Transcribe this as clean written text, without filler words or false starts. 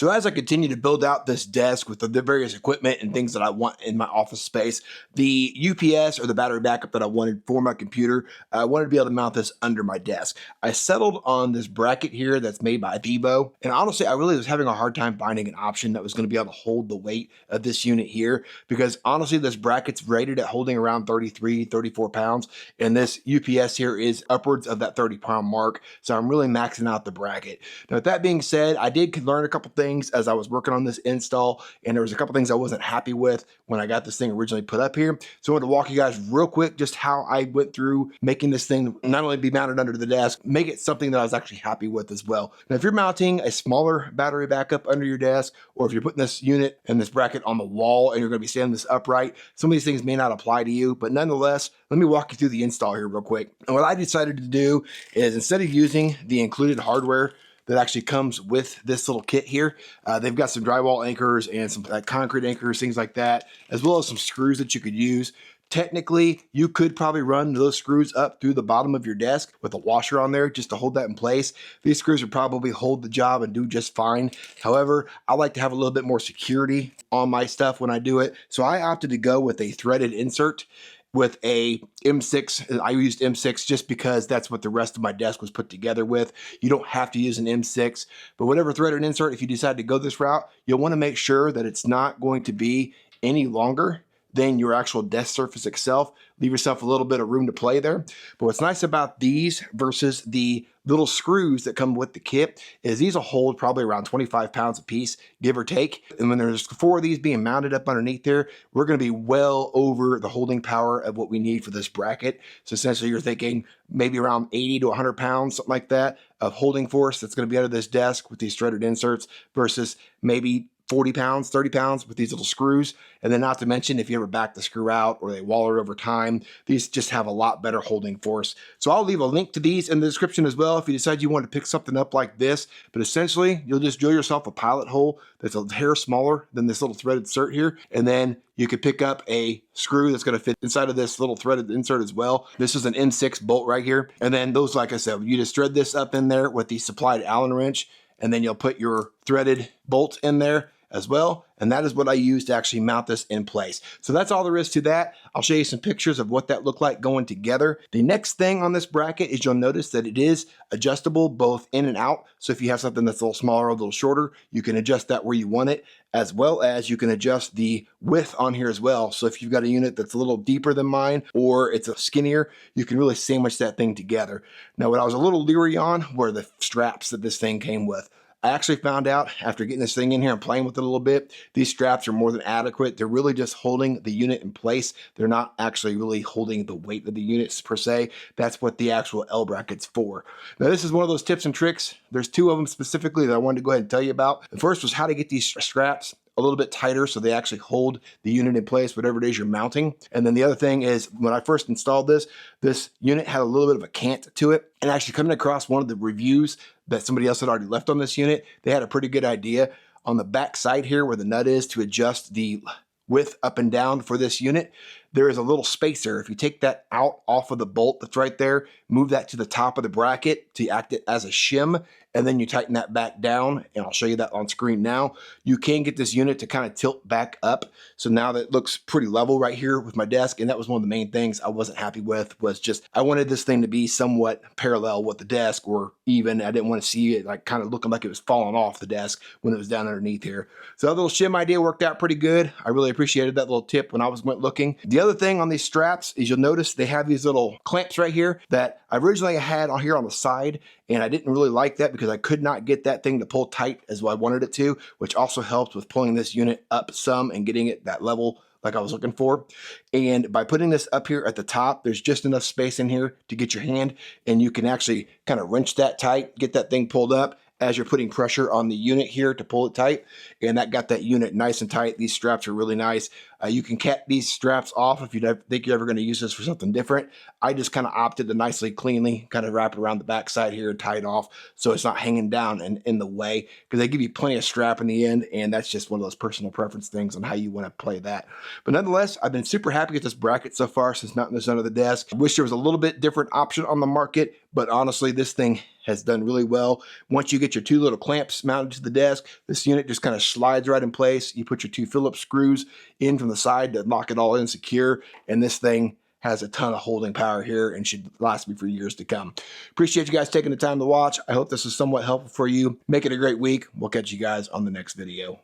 So as I continue to build out this desk with the various equipment and things that I want in my office space, the UPS or the battery backup that I wanted for my computer, I wanted to be able to mount this under my desk. I settled on this bracket here that's made by VIVO. And honestly, I really was having a hard time finding an option that was going to be able to hold the weight of this unit here, because honestly, this bracket's rated at holding around 33, 34 pounds. And this UPS here is upwards of that 30-pound mark. So I'm really maxing out the bracket. Now, with that being said, I did learn a couple things as I was working on this install, and there was a couple things I wasn't happy with when I got this thing originally put up here. So I wanted to walk you guys real quick just how I went through making this thing not only be mounted under the desk, make it something that I was actually happy with as well. Now, if you're mounting a smaller battery backup under your desk, or if you're putting this unit and this bracket on the wall and you're going to be standing this upright, some of these things may not apply to you, but nonetheless, let me walk you through the install here real quick. And what I decided to do is, instead of using the included hardware that actually comes with this little kit here, they've got some drywall anchors and some concrete anchors, things like that, as well as some screws that you could use. Technically, you could probably run those screws up through the bottom of your desk with a washer on there just to hold that in place. These screws would probably hold the job and do just fine. However, I like to have a little bit more security on my stuff when I do it. So I opted to go with a threaded insert with a M6. I used M6 just because that's what the rest of my desk was put together with. You don't have to use an M6, but whatever threaded insert, if you decide to go this route, you'll want to make sure that it's not going to be any longer than your actual desk surface itself. Leave yourself a little bit of room to play there. But what's nice about these versus the little screws that come with the kit is these will hold probably around 25 pounds a piece, give or take. And when there's 4 of these being mounted up underneath there, we're going to be well over the holding power of what we need for this bracket. So essentially, you're thinking maybe around 80 to 100 pounds, something like that, of holding force that's going to be under this desk with these threaded inserts versus maybe 40 pounds, 30 pounds with these little screws. And then not to mention, if you ever back the screw out or they waller over time, these just have a lot better holding force. So I'll leave a link to these in the description as well if you decide you want to pick something up like this. But essentially, you'll just drill yourself a pilot hole that's a hair smaller than this little threaded insert here. And then you could pick up a screw that's going to fit inside of this little threaded insert as well. This is an M6 bolt right here. And then those, like I said, you just thread this up in there with the supplied Allen wrench, and then you'll put your threaded bolt in there as well. And that is what I use to actually mount this in place. So that's all there is to that. I'll show you some pictures of what that looked like going together. The next thing on this bracket is you'll notice that it is adjustable both in and out. So if you have something that's a little smaller, a little shorter, you can adjust that where you want it, as well as you can adjust the width on here as well. So if you've got a unit that's a little deeper than mine, or it's a skinnier, you can really sandwich that thing together. Now, what I was a little leery on were the straps that this thing came with. I actually found out after getting this thing in here and playing with it a little bit, these straps are more than adequate. They're really just holding the unit in place. They're not actually really holding the weight of the units per se. That's what the actual L bracket's for. Now, this is one of those tips and tricks. There's 2 of them specifically that I wanted to go ahead and tell you about. The first was how to get these straps a little bit tighter so they actually hold the unit in place, whatever it is you're mounting. And then the other thing is, when I first installed this unit had a little bit of a cant to it. And actually coming across one of the reviews that somebody else had already left on this unit, they had a pretty good idea on the back side here where the nut is to adjust the width up and down for this unit. There is a little spacer. If you take that out off of the bolt that's right there, move that to the top of the bracket to act it as a shim, and then you tighten that back down, and I'll show you that on screen now. You can get this unit to kind of tilt back up. So now that looks pretty level right here with my desk, and that was one of the main things I wasn't happy with, was just I wanted this thing to be somewhat parallel with the desk, or even I didn't want to see it like kind of looking like it was falling off the desk when it was down underneath here. So that little shim idea worked out pretty good. I really appreciated that little tip when I went looking. The other thing on these straps is you'll notice they have these little clamps right here that I originally had on here on the side, and I didn't really like that because I could not get that thing to pull tight as I wanted it to, which also helped with pulling this unit up some and getting it that level like I was looking for. And by putting this up here at the top, there's just enough space in here to get your hand, and you can actually kind of wrench that tight, get that thing pulled up as you're putting pressure on the unit here to pull it tight. And that got that unit nice and tight. These straps are really nice. You can cut these straps off if you don't think you're ever going to use this for something different. I just kind of opted to nicely, cleanly kind of wrap it around the backside here and tie it off so it's not hanging down and in the way, because they give you plenty of strap in the end, and that's just one of those personal preference things on how you want to play that. But nonetheless, I've been super happy with this bracket so far since mounting this under the desk. I wish there was a little bit different option on the market, but honestly, this thing has done really well. Once you get your 2 little clamps mounted to the desk, this unit just kind of slides right in place. You put your 2 Phillips screws in from the side to lock it all in secure, and this thing has a ton of holding power here and should last me for years to come. Appreciate you guys taking the time to watch. I hope this was somewhat helpful for you. Make it a great week. We'll catch you guys on the next video.